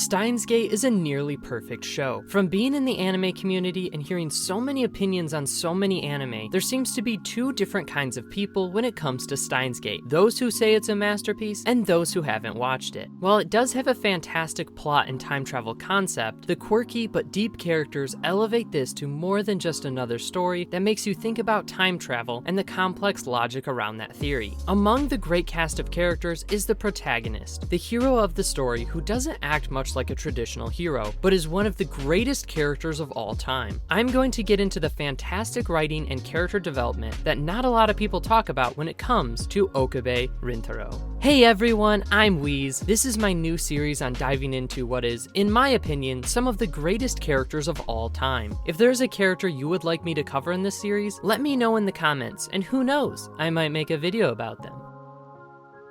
Steins Gate is a nearly perfect show. From being in the anime community and hearing so many opinions on so many anime, there seems to be two different kinds of people when it comes to Steins Gate: those who say it's a masterpiece and those who haven't watched it. While it does have a fantastic plot and time travel concept, the quirky but deep characters elevate this to more than just another story that makes you think about time travel and the complex logic around that theory. Among the great cast of characters is the protagonist, the hero of the story who doesn't act much like a traditional hero, but is one of the greatest characters of all time. I'm going to get into the fantastic writing and character development that not a lot of people talk about when it comes to Okabe Rintarou. Hey everyone, I'm Wheeze. This is my new series on diving into what is, in my opinion, some of the greatest characters of all time. If there's a character you would like me to cover in this series, let me know in the comments, and who knows, I might make a video about them.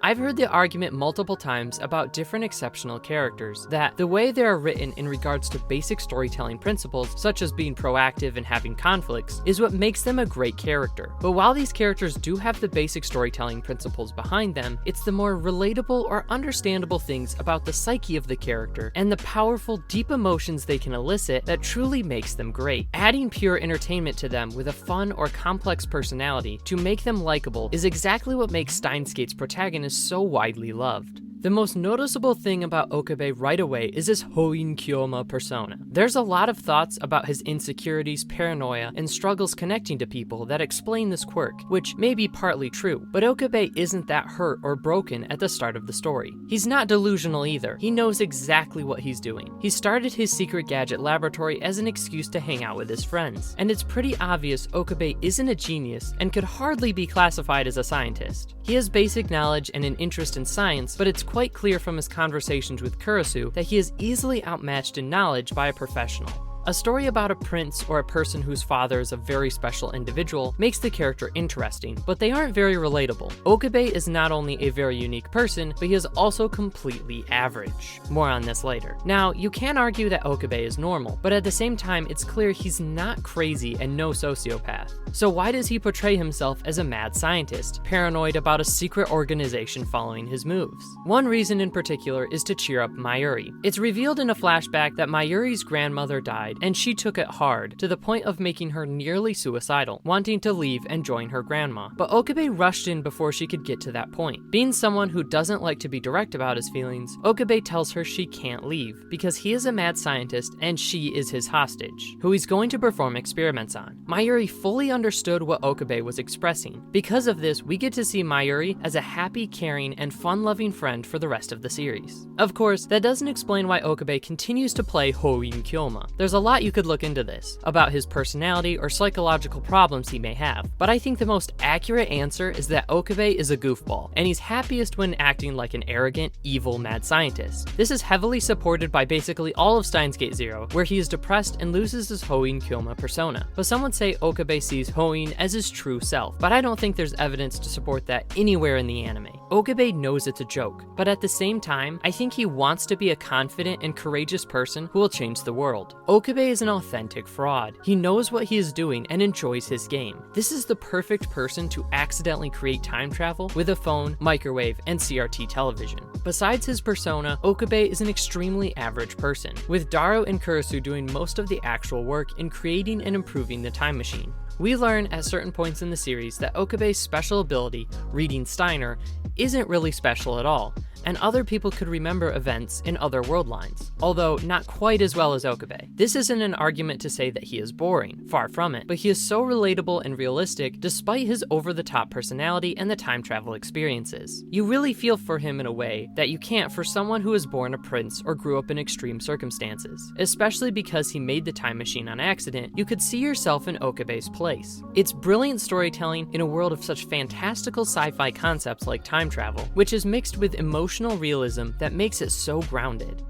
I've heard the argument multiple times about different exceptional characters, that the way they are written in regards to basic storytelling principles, such as being proactive and having conflicts, is what makes them a great character. But while these characters do have the basic storytelling principles behind them, it's the more relatable or understandable things about the psyche of the character and the powerful, deep emotions they can elicit that truly makes them great. Adding pure entertainment to them with a fun or complex personality to make them likable is exactly what makes Steins Gate's protagonist so widely loved. The most noticeable thing about Okabe right away is his Hououin Kyouma persona. There's a lot of thoughts about his insecurities, paranoia, and struggles connecting to people that explain this quirk, which may be partly true, but Okabe isn't that hurt or broken at the start of the story. He's not delusional either. He knows exactly what he's doing. He started his secret gadget laboratory as an excuse to hang out with his friends, and it's pretty obvious Okabe isn't a genius and could hardly be classified as a scientist. He has basic knowledge and an interest in science, but it's quite clear from his conversations with Kurisu that he is easily outmatched in knowledge by a professional. A story about a prince or a person whose father is a very special individual makes the character interesting, but they aren't very relatable. Okabe is not only a very unique person, but he is also completely average. More on this later. Now, you can argue that Okabe is normal, but at the same time, it's clear he's not crazy and no sociopath. So why does he portray himself as a mad scientist, paranoid about a secret organization following his moves? One reason in particular is to cheer up Mayuri. It's revealed in a flashback that Mayuri's grandmother died, and she took it hard, to the point of making her nearly suicidal, wanting to leave and join her grandma. But Okabe rushed in before she could get to that point. Being someone who doesn't like to be direct about his feelings, Okabe tells her she can't leave, because he is a mad scientist and she is his hostage, who he's going to perform experiments on. Mayuri fully understood what Okabe was expressing. Because of this, we get to see Mayuri as a happy, caring, and fun-loving friend for the rest of the series. Of course, that doesn't explain why Okabe continues to play Hououin Kyouma. There's a lot you could look into this, about his personality or psychological problems he may have, but I think the most accurate answer is that Okabe is a goofball, and he's happiest when acting like an arrogant, evil mad scientist. This is heavily supported by basically all of Steins Gate Zero, where he is depressed and loses his Hououin Kyouma persona. But some would say Okabe sees Hououin as his true self, but I don't think there's evidence to support that anywhere in the anime. Okabe knows it's a joke, but at the same time, I think he wants to be a confident and courageous person who will change the world. Okabe is an authentic fraud. He knows what he is doing and enjoys his game. This is the perfect person to accidentally create time travel with a phone, microwave, and CRT television. Besides his persona, Okabe is an extremely average person, with Daru and Kurisu doing most of the actual work in creating and improving the time machine. We learn at certain points in the series that Okabe's special ability, reading Steiner, isn't really special at all, and other people could remember events in other world lines, although not quite as well as Okabe. This isn't an argument to say that he is boring, far from it, but he is so relatable and realistic despite his over-the-top personality and the time travel experiences. You really feel for him in a way that you can't for someone who was born a prince or grew up in extreme circumstances. Especially because he made the time machine on accident, you could see yourself in Okabe's place. It's brilliant storytelling in a world of such fantastical sci-fi concepts like time travel, which is mixed with emotional realism that makes it so grounded.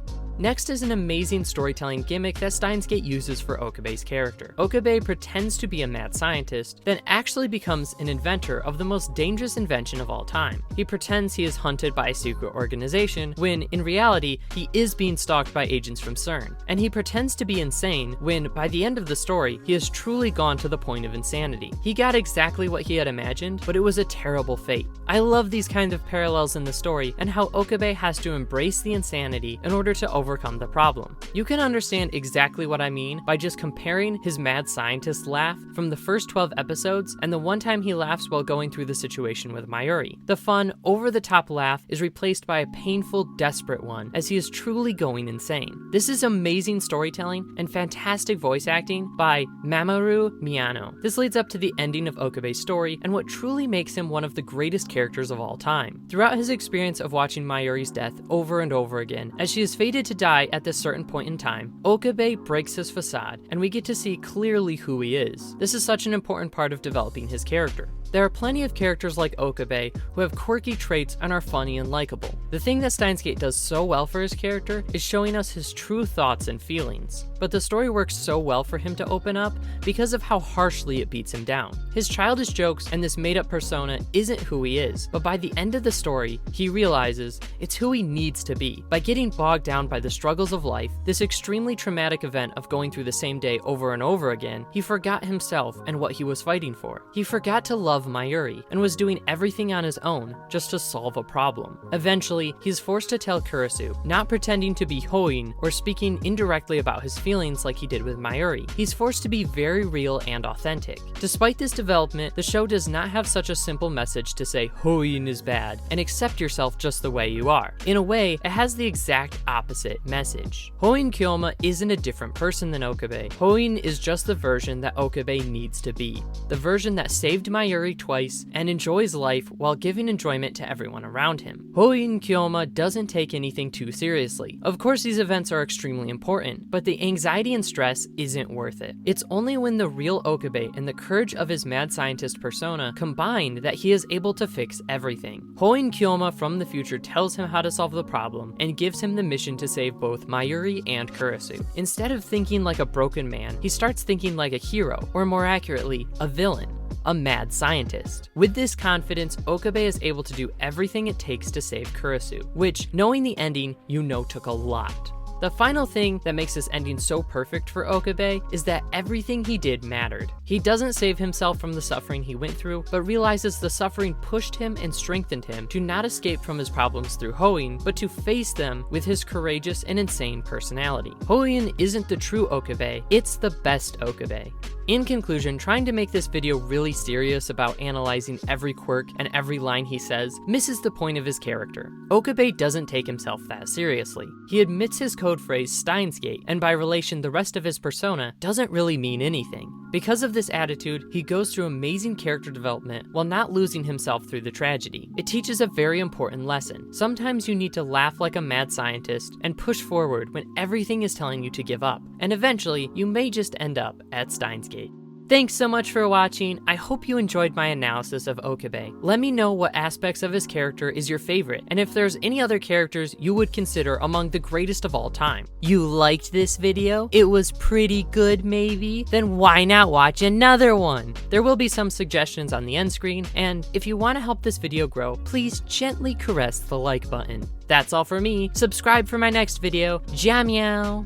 Next is an amazing storytelling gimmick that Steins Gate uses for Okabe's character. Okabe pretends to be a mad scientist, then actually becomes an inventor of the most dangerous invention of all time. He pretends he is hunted by a secret organization, when in reality, he is being stalked by agents from CERN. And he pretends to be insane, when by the end of the story, he has truly gone to the point of insanity. He got exactly what he had imagined, but it was a terrible fate. I love these kinds of parallels in the story, and how Okabe has to embrace the insanity in order to overcome overcome the problem. You can understand exactly what I mean by just comparing his mad scientist laugh from the first 12 episodes and the one time he laughs while going through the situation with Mayuri. The fun, over-the-top laugh is replaced by a painful, desperate one, as he is truly going insane. This is amazing storytelling and fantastic voice acting by Mamoru Miyano. This leads up to the ending of Okabe's story and what truly makes him one of the greatest characters of all time. Throughout his experience of watching Mayuri's death over and over again, as she is fated to die at this certain point in time, Okabe breaks his facade, and we get to see clearly who he is. This is such an important part of developing his character. There are plenty of characters like Okabe who have quirky traits and are funny and likable. The thing that Steins Gate does so well for his character is showing us his true thoughts and feelings. But the story works so well for him to open up because of how harshly it beats him down. His childish jokes and this made-up persona isn't who he is, but by the end of the story, he realizes it's who he needs to be. By getting bogged down by the struggles of life, this extremely traumatic event of going through the same day over and over again, he forgot himself and what he was fighting for. He forgot to love Mayuri and was doing everything on his own just to solve a problem. Eventually, he's forced to tell Kurisu, not pretending to be Hououin or speaking indirectly about his feelings like he did with Mayuri. He's forced to be very real and authentic. Despite this development, the show does not have such a simple message to say Hououin is bad and accept yourself just the way you are. In a way, it has the exact opposite message. Hououin Kyouma isn't a different person than Okabe. Hououin is just the version that Okabe needs to be. The version that saved Mayuri twice and enjoys life while giving enjoyment to everyone around him. Hououin Kyouma doesn't take anything too seriously. Of course, these events are extremely important, but the anxiety and stress isn't worth it. It's only when the real Okabe and the courage of his mad scientist persona combine that he is able to fix everything. Hououin Kyouma from the future tells him how to solve the problem and gives him the mission to save both Mayuri and Kurisu. Instead of thinking like a broken man, he starts thinking like a hero, or more accurately, a villain. A mad scientist. With this confidence, Okabe is able to do everything it takes to save Kurisu, which, knowing the ending, you know took a lot. The final thing that makes this ending so perfect for Okabe is that everything he did mattered. He doesn't save himself from the suffering he went through, but realizes the suffering pushed him and strengthened him to not escape from his problems through Hououin, but to face them with his courageous and insane personality. Hououin isn't the true Okabe, it's the best Okabe. In conclusion, trying to make this video really serious about analyzing every quirk and every line he says misses the point of his character. Okabe doesn't take himself that seriously. He admits his code phrase Steins Gate, and by relation the rest of his persona doesn't really mean anything. Because of this attitude, he goes through amazing character development while not losing himself through the tragedy. It teaches a very important lesson. Sometimes you need to laugh like a mad scientist and push forward when everything is telling you to give up, and eventually you may just end up at Steins Gate. Thanks so much for watching. I hope you enjoyed my analysis of Okabe. Let me know what aspects of his character is your favorite, and if there's any other characters you would consider among the greatest of all time. You liked this video? It was pretty good maybe? Then why not watch another one? There will be some suggestions on the end screen, and if you want to help this video grow, please gently caress the like button. That's all for me. Subscribe for my next video. Jia miao!